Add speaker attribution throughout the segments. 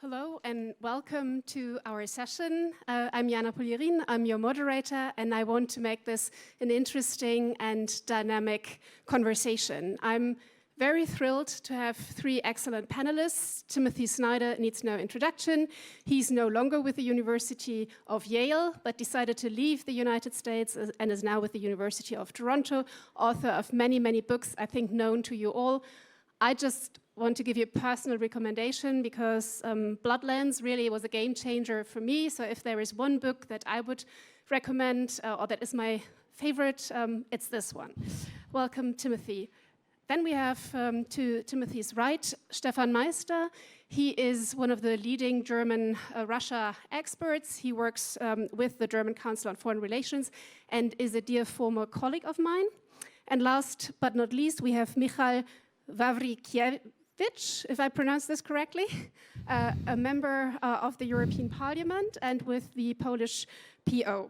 Speaker 1: Hello and welcome to our session. I'm Jana Puglierin, I'm your moderator, and I want to make this an interesting and dynamic conversation. I'm very thrilled to have three excellent panelists. Timothy Snyder needs no introduction. He's no longer with the University of Yale, but decided to leave the United States and is now with the University of Toronto, author of many, many books, I think known to you all. I just want to give you a personal recommendation because Bloodlands really was a game changer for me. So if there is one book that I would recommend, or that is my favorite, it's this one. Welcome, Timothy. Then we have to Timothy's right, Stefan Meister. He is one of the leading German Russia experts. He works with the German Council on Foreign Relations and is a dear former colleague of mine. And last but not least, we have Michał Wawrykiewicz, if I pronounce this correctly, a member of the European Parliament and with the Polish PO.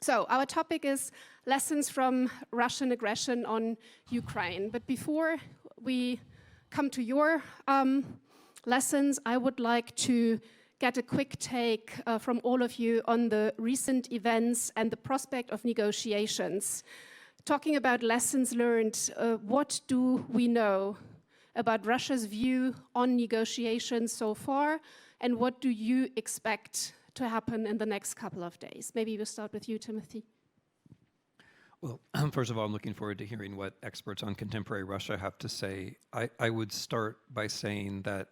Speaker 1: So our topic is lessons from Russian aggression on Ukraine. But before we come to your lessons, I would like to get a quick take from all of you on the recent events and the prospect of negotiations. Talking about lessons learned, what do we know about Russia's view on negotiations so far, and what do you expect to happen in the next couple of days? Maybe we'll start with you, Timothy.
Speaker 2: Well, first of all, I'm looking forward to hearing what experts on contemporary Russia have to say. I would start by saying that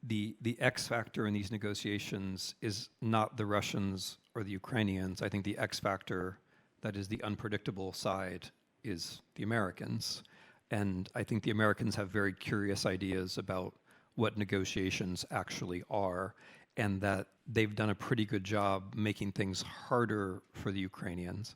Speaker 2: the X factor in these negotiations is not the Russians or the Ukrainians. I think the X factor, that is the unpredictable side, is the Americans. And I think the Americans have very curious ideas about what negotiations actually are, and that they've done a pretty good job making things harder for the Ukrainians.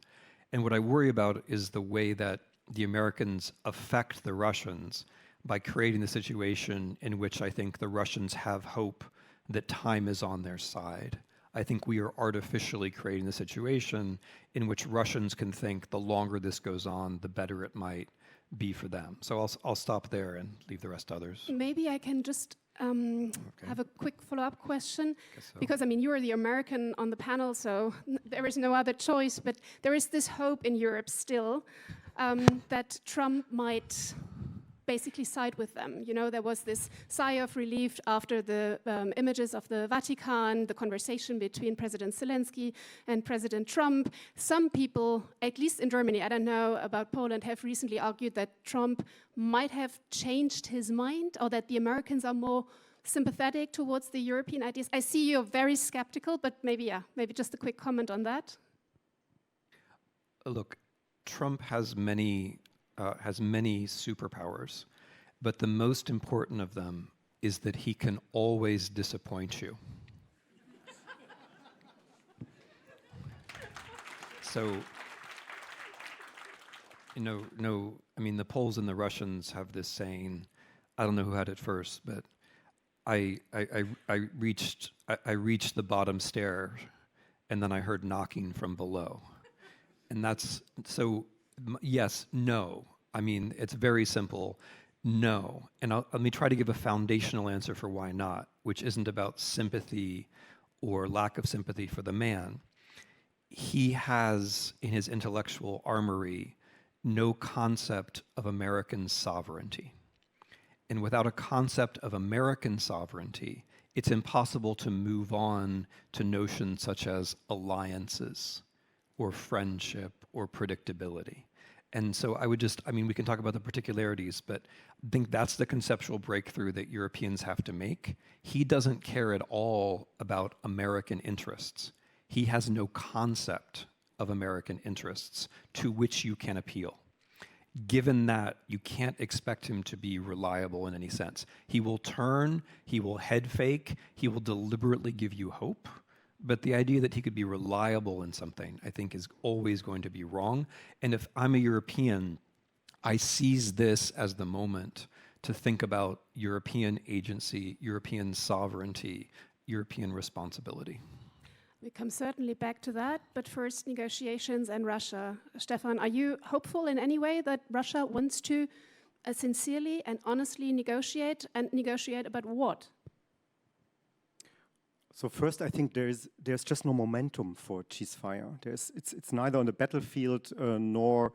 Speaker 2: And what I worry about is the way that the Americans affect the Russians by creating the situation in which I think the Russians have hope that time is on their side. I think we are artificially creating the situation in which Russians can think the longer this goes on, the better it might be for them. So I'll stop there and leave the rest to others.
Speaker 1: Maybe I can just have a quick follow-up question,
Speaker 2: so.
Speaker 1: Because I mean you're the American on the panel, so there is no other choice. But there is this hope in Europe still that Trump might basically side with them. You know, there was this sigh of relief after the images of the Vatican, the conversation between President Zelensky and President Trump. Some people, at least in Germany, I don't know about Poland, have recently argued that Trump might have changed his mind, or that the Americans are more sympathetic towards the European ideas. I see you're very skeptical, but maybe just a quick comment on that.
Speaker 2: Look, Trump has many superpowers, but the most important of them is that he can always disappoint you. So, I mean, the Poles and the Russians have this saying, I don't know who had it first, but I reached the bottom stair, and then I heard knocking from below. And that's, so yes, no. I mean, it's very simple, no. And let me try to give a foundational answer for why not, which isn't about sympathy or lack of sympathy for the man. He has, in his intellectual armory, no concept of American sovereignty. And without a concept of American sovereignty, it's impossible to move on to notions such as alliances or friendship or predictability. And so we can talk about the particularities, but I think that's the conceptual breakthrough that Europeans have to make. He doesn't care at all about American interests. He has no concept of American interests to which you can appeal. Given that, you can't expect him to be reliable in any sense. He will turn, he will head fake, he will deliberately give you hope. But the idea that he could be reliable in something, I think, is always going to be wrong. And if I'm a European, I seize this as the moment to think about European agency, European sovereignty, European responsibility.
Speaker 1: We come certainly back to that, but first, negotiations and Russia. Stefan, are you hopeful in any way that Russia wants to sincerely and honestly negotiate, and negotiate about what?
Speaker 3: So first, I think there's just no momentum for ceasefire. It's neither on the battlefield nor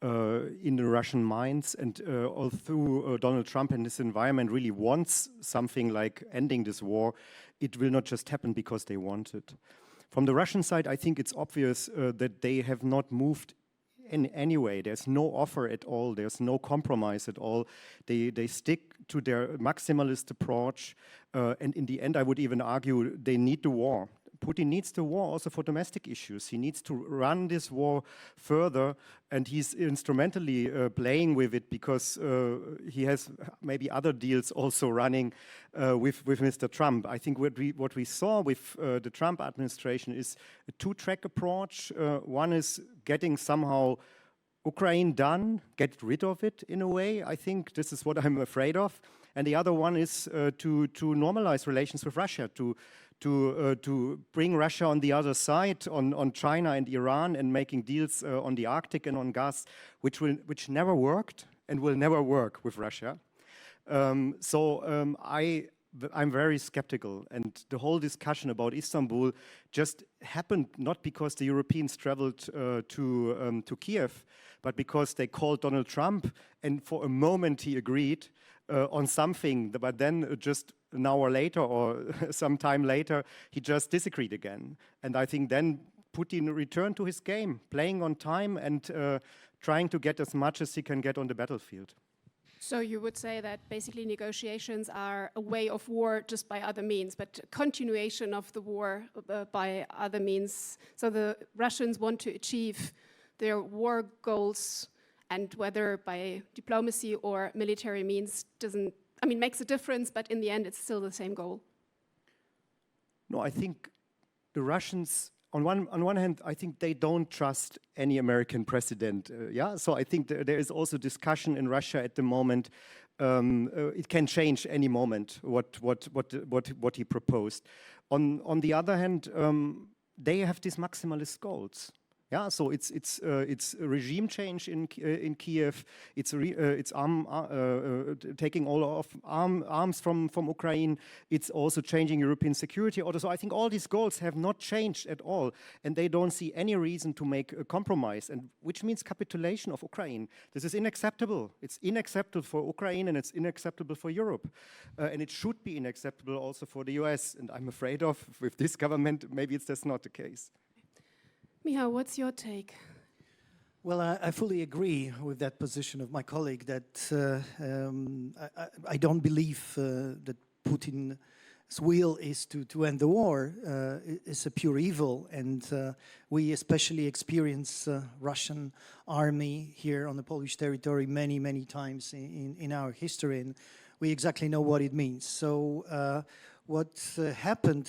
Speaker 3: in the Russian minds. And although Donald Trump and his environment really wants something like ending this war, it will not just happen because they want it. From the Russian side, I think it's obvious that they have not moved in any way. There's no offer at all. There's no compromise at all. They stick to their maximalist approach. And in the end, I would even argue they need the war. Putin needs the war also for domestic issues. He needs to run this war further, and he's instrumentally playing with it because he has maybe other deals also running with Mr. Trump. I think what we saw with the Trump administration is a two-track approach. One is getting somehow Ukraine done, get rid of it in a way. I think this is what I'm afraid of. And the other one is to normalize relations with Russia, to bring Russia on the other side, on China and Iran, and making deals on the Arctic and on gas, which never worked and will never work with Russia. I'm very skeptical, and the whole discussion about Istanbul just happened not because the Europeans traveled to Kiev, but because they called Donald Trump, and for a moment he agreed on something, but then just an hour later or some time later, he just disagreed again. And I think then Putin returned to his game, playing on time and trying to get as much as he can get on the battlefield.
Speaker 1: So you would say that basically negotiations are a way of war just by other means, but continuation of the war by other means. So the Russians want to achieve their war goals, and whether by diplomacy or military means makes a difference, but in the end it's still the same goal.
Speaker 3: No, I think the Russians, on one hand, I think they don't trust any American president. So I think there is also discussion in Russia at the moment. It can change any moment what he proposed. On the other hand, they have these maximalist goals. Yeah, so it's regime change in Kiev. It's taking all of arms from Ukraine. It's also changing European security order. So I think all these goals have not changed at all, and they don't see any reason to make a compromise, and which means capitulation of Ukraine. This is unacceptable. It's unacceptable for Ukraine, and it's unacceptable for Europe, and it should be unacceptable also for the US. And I'm afraid with this government, maybe that's not the case.
Speaker 1: Michał, what's your take?
Speaker 4: Well, I fully agree with that position of my colleague that I don't believe that Putin's will is to end the war. It's a pure evil, and we especially experience Russian army here on the Polish territory many times in our history, and we exactly know what it means. So what happened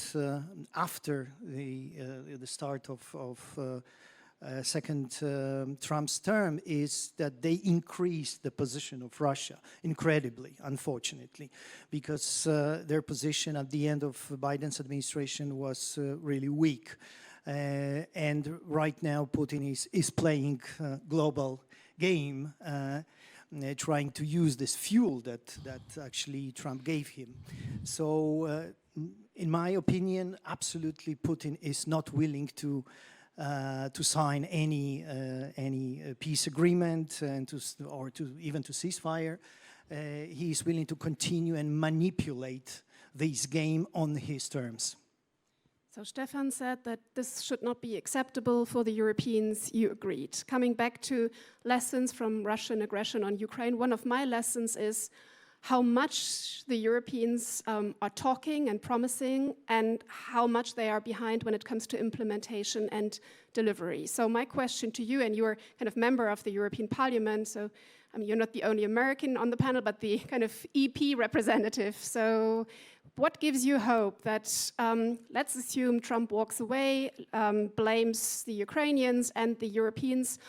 Speaker 4: after the start of second Trump's term is that they increased the position of Russia incredibly, unfortunately, because their position at the end of Biden's administration was really weak. And right now Putin is playing global game, trying to use this fuel that actually Trump gave him. So, in my opinion, absolutely Putin is not willing to sign any peace agreement and even to ceasefire. He is willing to continue and manipulate this game on his terms.
Speaker 1: So Stefan said that this should not be acceptable for the Europeans. You agreed. Coming back to lessons from Russian aggression on Ukraine, one of my lessons is how much the Europeans are talking and promising, and how much they are behind when it comes to implementation and delivery. So my question to you, and you're kind of member of the European Parliament, so you're not the only American on the panel, but the kind of EP representative. So what gives you hope that, let's assume Trump walks away, blames the Ukrainians, and the Europeans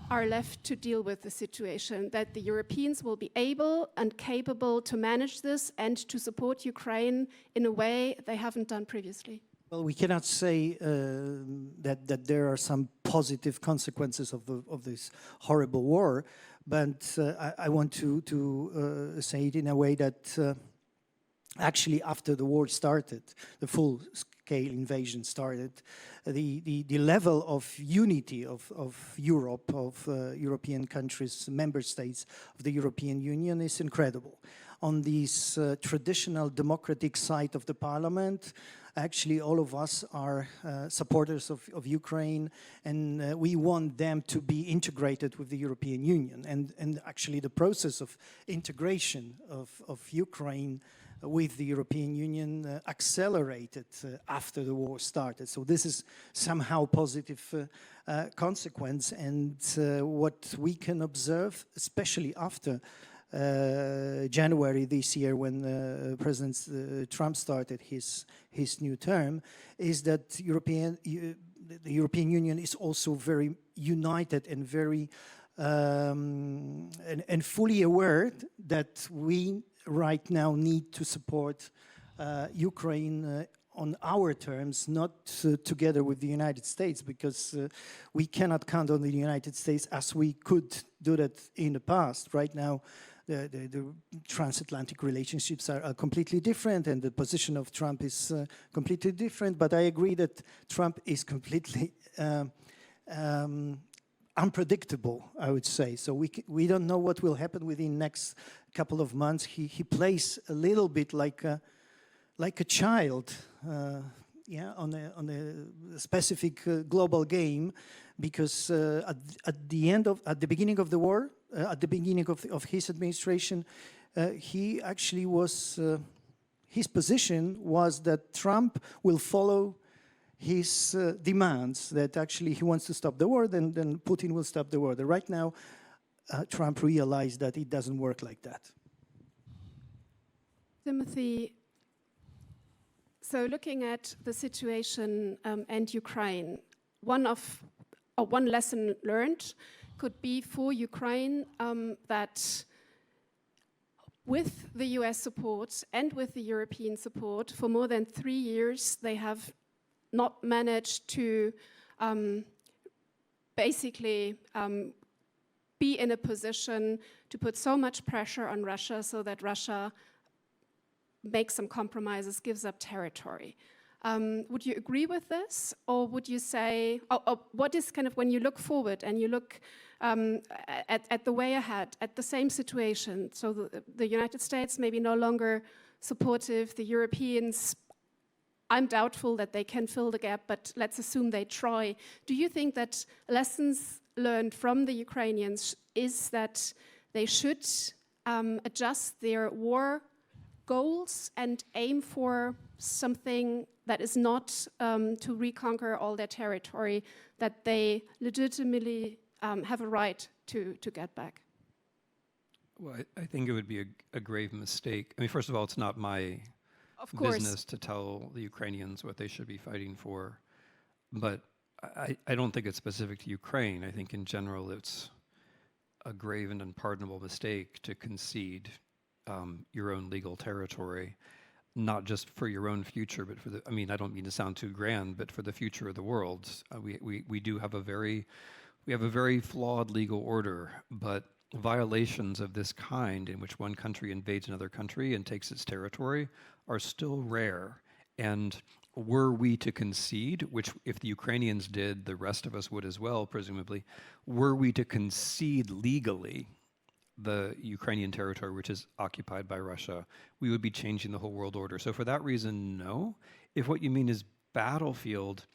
Speaker 1: are left to deal with the situation, that the Europeans will be able and capable to manage this and to support Ukraine in a way they haven't done previously?
Speaker 4: Well, we cannot say that there are some positive consequences of this horrible war, but I want to say it in a way that actually, after the war started, the full-scale invasion started, the level of unity of Europe, of European countries, member states of the European Union is incredible. On this traditional democratic side of the parliament, actually all of us are supporters of Ukraine, and we want them to be integrated with the European Union. And actually the process of integration of Ukraine with the European Union accelerated after the war started. So this is somehow positive consequence, and what we can observe, especially after January this year, when President Trump started his new term, is that the European Union is also very united and very and fully aware that we right now need to support Ukraine on our terms, not together with the United States, because we cannot count on the United States as we could do that in the past. Right now, the transatlantic relationships are completely different, and the position of Trump is completely different. But I agree that Trump is completely unpredictable, I would say. So we don't know what will happen within next couple of months. He plays a little bit like a child, on a specific global game, because at the beginning of the war, at the beginning of his administration, he actually was his position was that Trump will follow his demands, that actually he wants to stop the war, then Putin will stop the war. Right now, Trump realized that it doesn't work like that.
Speaker 1: Timothy, so looking at the situation and Ukraine, one lesson learned could be for Ukraine that with the US support and with the European support, for more than 3 years, they have not managed to basically be in a position to put so much pressure on Russia so that Russia makes some compromises, gives up territory. Would you agree with this? Or would you say, what is kind of, when you look forward and you look at the way ahead, at the same situation, so the United States maybe no longer supportive, the Europeans, I'm doubtful that they can fill the gap, but let's assume they try. Do you think that lessons learned from the Ukrainians is that they should adjust their war goals and aim for something that is not to reconquer all their territory, that they legitimately have a right to get back?
Speaker 2: Well, I think it would be a grave mistake. I mean, first of all, it's not my business to tell the Ukrainians what they should be fighting for. But I don't think it's specific to Ukraine. I think in general it's a grave and unpardonable mistake to concede your own legal territory, not just for your own future, but for the, I mean, I don't mean to sound too grand, but for the future of the world. We do have a very flawed legal order, but violations of this kind, in which one country invades another country and takes its territory, are still rare. And were we to concede, which if the Ukrainians did, the rest of us would as well, presumably, were we to concede legally the Ukrainian territory, which is occupied by Russia, we would be changing the whole world order. So for that reason, no. If what you mean is battlefield,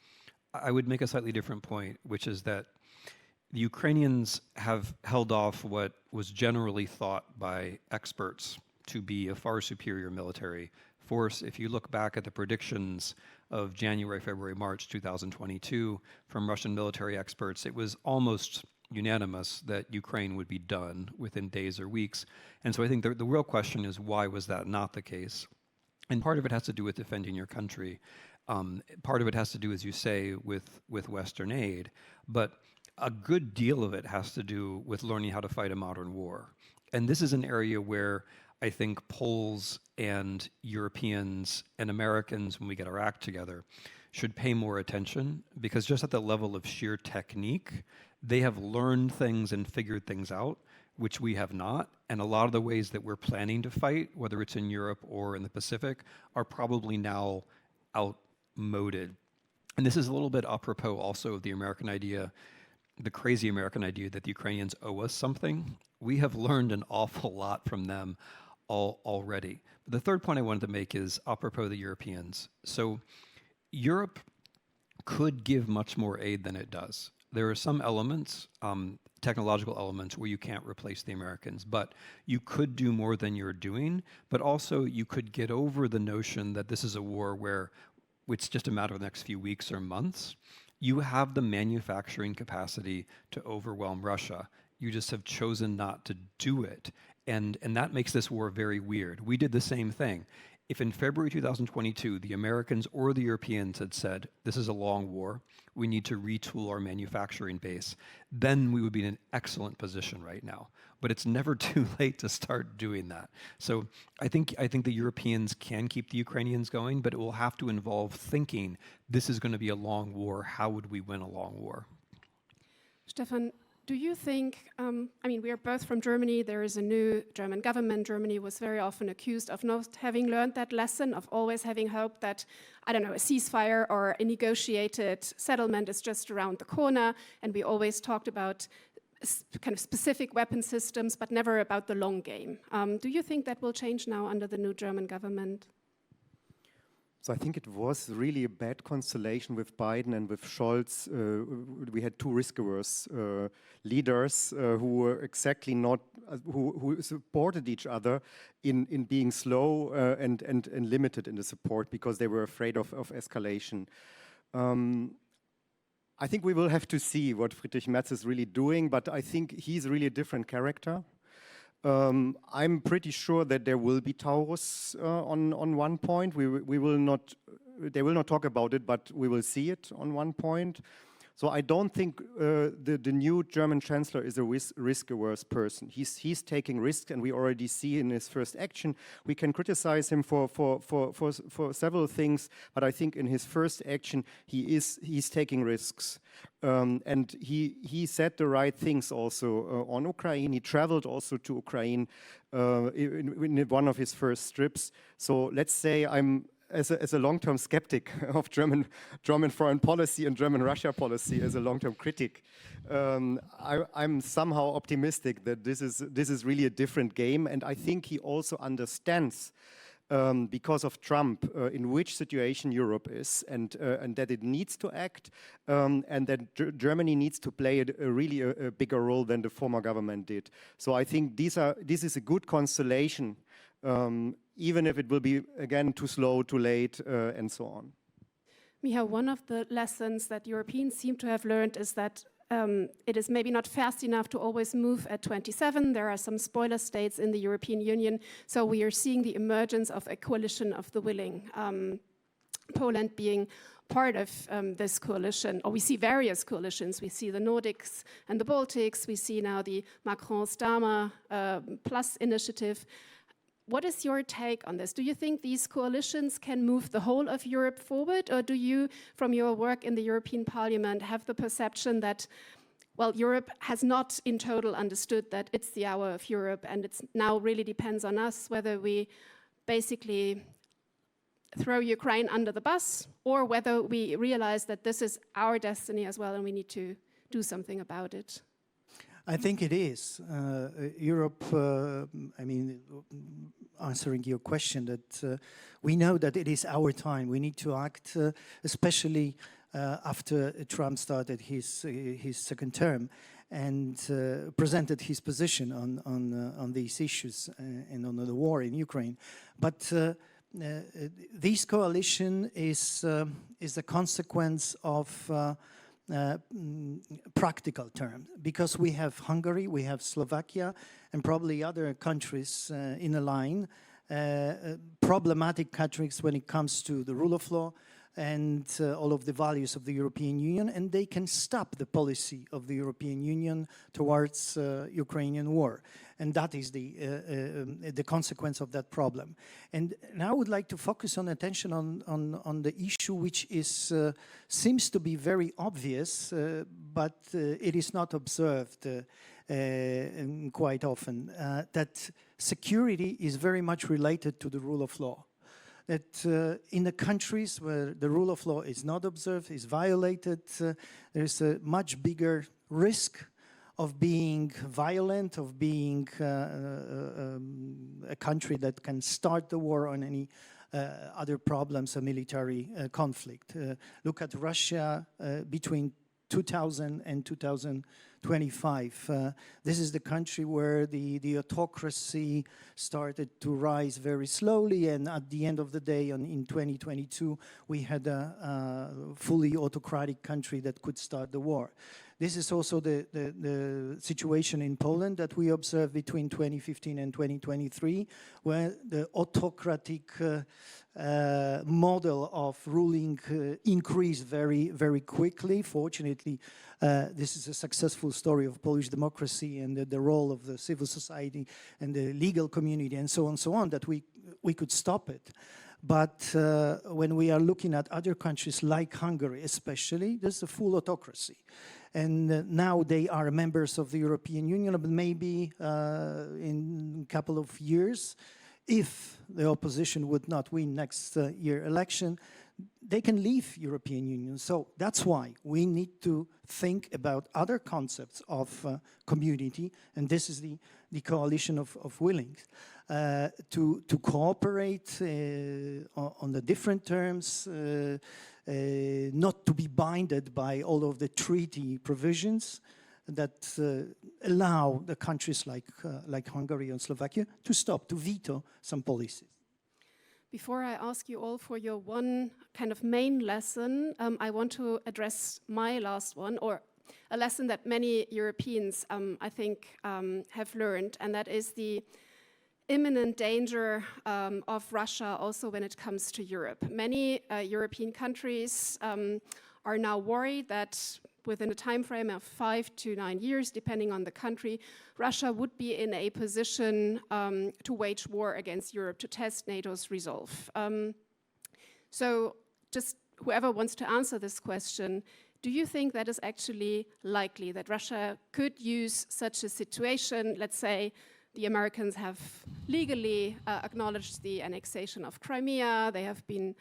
Speaker 2: I would make a slightly different point, which is that the Ukrainians have held off what was generally thought by experts to be a far superior military force. If you look back at the predictions of January, February, March 2022 from Russian military experts, it was almost unanimous that Ukraine would be done within days or weeks. And so I think the real question is, why was that not the case? And part of it has to do with defending your country. Part of it has to do, as you say, with Western aid. But a good deal of it has to do with learning how to fight a modern war. And this is an area where I think Poles and Europeans and Americans, when we get our act together, should pay more attention, because just at the level of sheer technique, they have learned things and figured things out, which we have not. And a lot of the ways that we're planning to fight, whether it's in Europe or in the Pacific, are probably now outmoded. And this is a little bit apropos also of the American idea, the crazy American idea that the Ukrainians owe us something. We have learned an awful lot from them already. But the third point I wanted to make is apropos of the Europeans. So Europe could give much more aid than it does. There are some elements, technological elements, where you can't replace the Americans, but you could do more than you're doing, but also you could get over the notion that this is a war where it's just a matter of the next few weeks or months. You have the manufacturing capacity to overwhelm Russia. You just have chosen not to do it. And that makes this war very weird. We did the same thing. If in February 2022, the Americans or the Europeans had said, this is a long war, we need to retool our manufacturing base, then we would be in an excellent position right now. But it's never too late to start doing that. So I think the Europeans can keep the Ukrainians going, but it will have to involve thinking, this is going to be a long war. How would we win a long war?
Speaker 1: Stefan, do you think, I mean, we are both from Germany, there is a new German government. Germany was very often accused of not having learned that lesson, of always having hoped that, I don't know, a ceasefire or a negotiated settlement is just around the corner, and we always talked about kind of specific weapon systems, but never about the long game. Do you think that will change now under the new German government?
Speaker 3: So I think it was really a bad constellation with Biden and with Scholz. We had two risk-averse leaders who were exactly not, who supported each other in being slow and limited in the support because they were afraid of escalation. I think we will have to see what Friedrich Merz is really doing, but I think he's really a different character. I'm pretty sure that there will be Taurus on one point. We will not. They will not talk about it, but we will see it on one point. So I don't think the new German chancellor is a risk-averse person. He's taking risks, and we already see in his first action. We can criticize him for several things, but I think in his first action he's taking risks, and he said the right things also on Ukraine. He traveled also to Ukraine in one of his first trips. So let's say as a long-term skeptic of German foreign policy and German Russia policy, as a long-term critic, I'm somehow optimistic that this is really a different game, and I think he also understands, because of Trump, in which situation Europe is, and that it needs to act, and that Germany needs to play a bigger role than the former government did. So I think this is a good constellation. Even if it will be, again, too slow, too late, and so on.
Speaker 1: Michał, one of the lessons that Europeans seem to have learned is that it is maybe not fast enough to always move at 27. There are some spoiler states in the European Union, so we are seeing the emergence of a coalition of the willing. Poland being part of this coalition, or we see various coalitions. We see the Nordics and the Baltics. We see now the Macron-Starmer Plus initiative. What is your take on this? Do you think these coalitions can move the whole of Europe forward, or do you, from your work in the European Parliament, have the perception that, well, Europe has not in total understood that it's the hour of Europe, and it's now really depends on us whether we basically throw Ukraine under the bus, or whether we realize that this is our destiny as well and we need to do something about it?
Speaker 4: I think it is. Europe, I mean, answering your question, that we know that it is our time. We need to act, especially after Trump started his second term and presented his position on these issues and on the war in Ukraine. But this coalition is a consequence of practical terms, because we have Hungary, we have Slovakia, and probably other countries in a line, problematic countries when it comes to the rule of law and all of the values of the European Union, and they can stop the policy of the European Union towards Ukrainian war. And that is the consequence of that problem. And now I would like to focus on attention on the issue which is seems to be very obvious, but it is not observed quite often, that security is very much related to the rule of law. That in the countries where the rule of law is not observed, is violated, there's a much bigger risk of being violent, of being a country that can start the war on any other problems, a military conflict. Look at Russia between 2000 and 2025. This is the country where the autocracy started to rise very slowly, and at the end of the day, in 2022, we had a fully autocratic country that could start the war. This is also the situation in Poland that we observed between 2015 and 2023, where the autocratic model of ruling increased very, very quickly. Fortunately, this is a successful story of Polish democracy and the role of the civil society and the legal community and so on, that we could stop it. But when we are looking at other countries like Hungary especially, there's a full autocracy. And now they are members of the European Union, but maybe in a couple of years, if the opposition would not win next year election, they can leave European Union. So that's why we need to think about other concepts of community, and this is the coalition of willings, to cooperate on the different terms, not to be binded by all of the treaty provisions that allow the countries like Hungary and Slovakia to stop, to veto some policies.
Speaker 1: Before I ask you all for your one kind of main lesson, I want to address my last one, or a lesson that many Europeans, I think, have learned, and that is the imminent danger of Russia also when it comes to Europe. Many European countries are now worried that within a time frame of 5 to 9 years, depending on the country, Russia would be in a position to wage war against Europe, to test NATO's resolve. So just whoever wants to answer this question, do you think that is actually likely, that Russia could use such a situation? Let's say the Americans have legally acknowledged the annexation of Crimea, they have been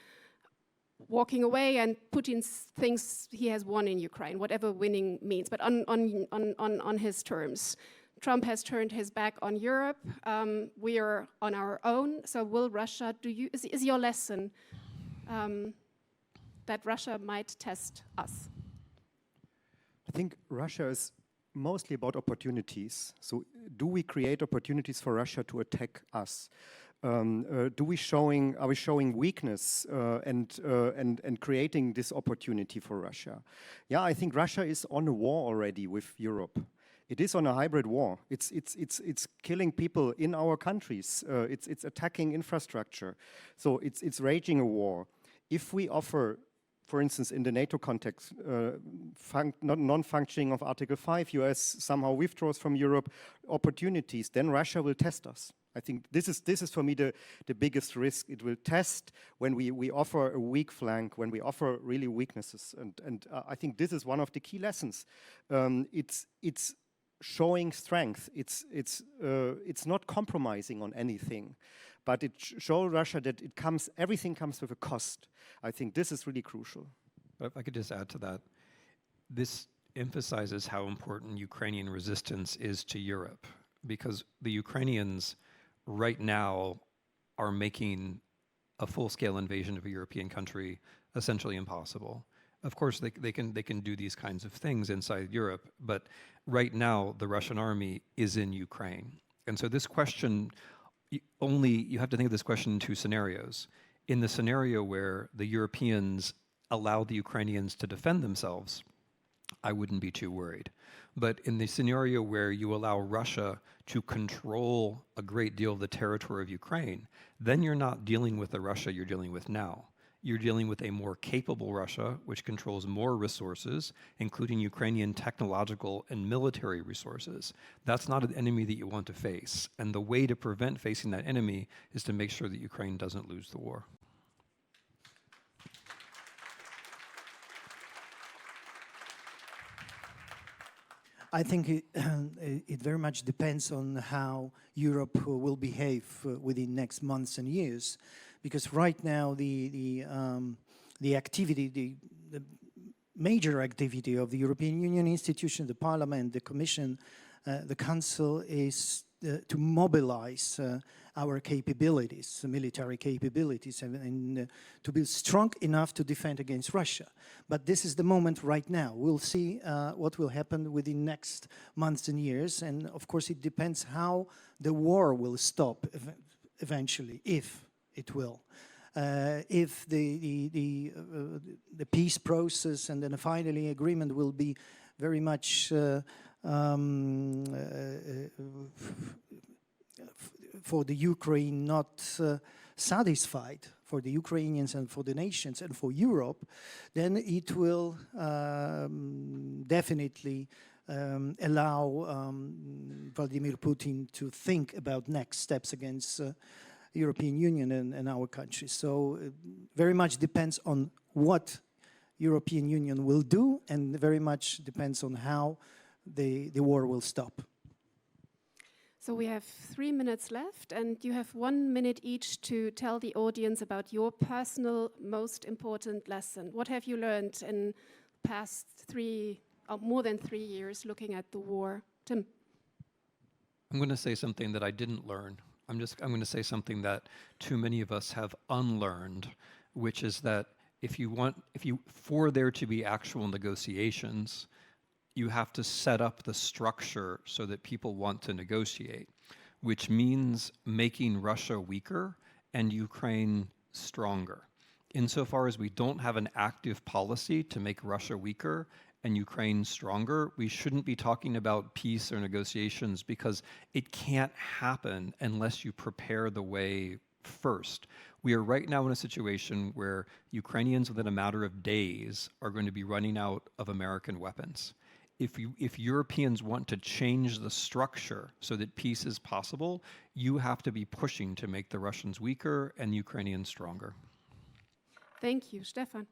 Speaker 1: walking away, and Putin thinks he has won in Ukraine, whatever winning means, but on his terms. Trump has turned his back on Europe. We are on our own. So will Russia, is your lesson that Russia might test us?
Speaker 3: I think Russia is mostly about opportunities. So do we create opportunities for Russia to attack us? Are we showing weakness and creating this opportunity for Russia? Yeah, I think Russia is on a war already with Europe. It is on a hybrid war. It's killing people in our countries. It's attacking infrastructure. So it's raging a war. If we offer, for instance, in the NATO context, non-functioning of Article 5, US somehow withdraws from Europe, opportunities, then Russia will test us. I think this is for me the biggest risk. It will test when we offer a weak flank, when we offer really weaknesses, and I think this is one of the key lessons. It's showing strength. It's not compromising on anything, but it shows Russia that everything comes with a cost. I think this is really crucial.
Speaker 2: But if I could just add to that, this emphasizes how important Ukrainian resistance is to Europe, because the Ukrainians right now are making a full-scale invasion of a European country essentially impossible. Of course, they can do these kinds of things inside Europe, but right now the Russian army is in Ukraine. And so this question, you have to think of this question in two scenarios. In the scenario where the Europeans allow the Ukrainians to defend themselves, I wouldn't be too worried. But in the scenario where you allow Russia to control a great deal of the territory of Ukraine, then you're not dealing with the Russia you're dealing with now. You're dealing with a more capable Russia, which controls more resources, including Ukrainian technological and military resources. That's not an enemy that you want to face. And the way to prevent facing that enemy is to make sure that Ukraine doesn't lose the war.
Speaker 4: I think it very much depends on how Europe will behave within next months and years, because right now the activity, the major activity of the European Union institution, the Parliament, the Commission, the Council is to mobilize our capabilities, military capabilities, and to be strong enough to defend against Russia. But this is the moment right now. We'll see what will happen within next months and years, and of course it depends how the war will stop eventually, if it will. If the peace process and then finally agreement will be very much for the Ukraine not satisfied, for the Ukrainians and for the nations and for Europe, then it will definitely allow Vladimir Putin to think about next steps against European Union and our countries. So it very much depends on what European Union will do, and very much depends on how the war will stop.
Speaker 1: So we have 3 minutes left, and you have 1 minute each to tell the audience about your personal most important lesson. What have you learned in the past more than 3 years looking at the war? Tim.
Speaker 2: I'm going to say something that I didn't learn. I'm going to say something that too many of us have unlearned, which is that for there to be actual negotiations, you have to set up the structure so that people want to negotiate, which means making Russia weaker and Ukraine stronger. Insofar as we don't have an active policy to make Russia weaker and Ukraine stronger, we shouldn't be talking about peace or negotiations, because it can't happen unless you prepare the way first. We are right now in a situation where Ukrainians within a matter of days are going to be running out of American weapons. If Europeans want to change the structure so that peace is possible, you have to be pushing to make the Russians weaker and Ukrainians stronger.
Speaker 1: Thank you. Stefan.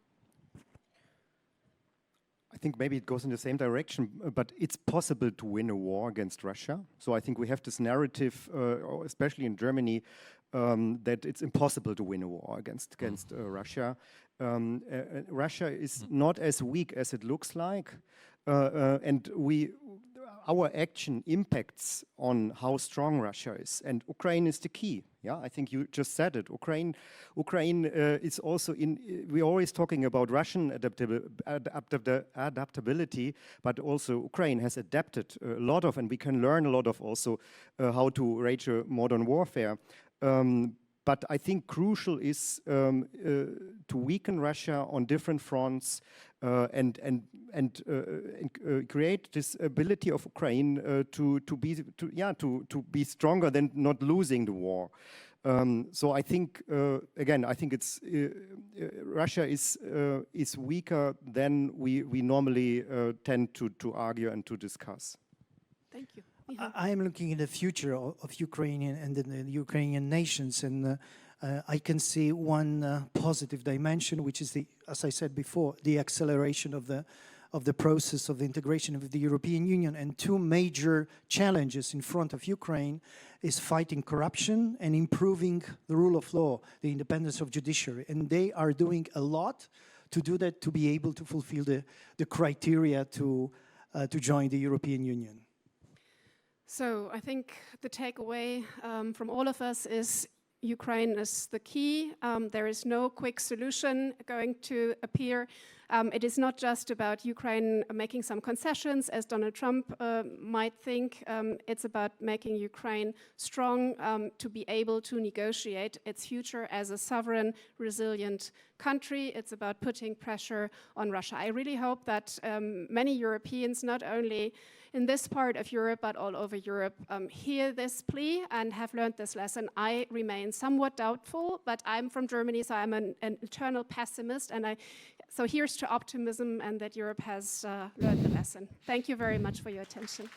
Speaker 3: I think maybe it goes in the same direction, but it's possible to win a war against Russia. So I think we have this narrative, especially in Germany, that it's impossible to win a war against Russia. Russia is not as weak as it looks like, and our action impacts on how strong Russia is, and Ukraine is the key. Yeah, I think you just said it. Ukraine is also in. We're always talking about Russian adaptability, but also Ukraine has adapted a lot of, and we can learn a lot of also how to wage a modern warfare. But I think crucial is to weaken Russia on different fronts and create this ability of Ukraine to be stronger than not losing the war. So I think again, I think it's Russia is weaker than we normally tend to argue and to discuss.
Speaker 1: Thank you.
Speaker 4: I am looking at the future of Ukraine and the Ukrainian nations, and I can see one positive dimension, which is as I said before, the acceleration of the process of the integration of the European Union. And two major challenges in front of Ukraine is fighting corruption and improving the rule of law, the independence of judiciary. And they are doing a lot to do that, to be able to fulfill the criteria to join the European Union.
Speaker 1: So I think the takeaway from all of us is Ukraine is the key. There is no quick solution going to appear. It is not just about Ukraine making some concessions, as Donald Trump might think. It's about making Ukraine strong to be able to negotiate its future as a sovereign, resilient country. It's about putting pressure on Russia. I really hope that many Europeans, not only in this part of Europe, but all over Europe, hear this plea and have learned this lesson. I remain somewhat doubtful, but I'm from Germany, so I'm an eternal pessimist, and so here's to optimism and that Europe has learned the lesson. Thank you very much for your attention.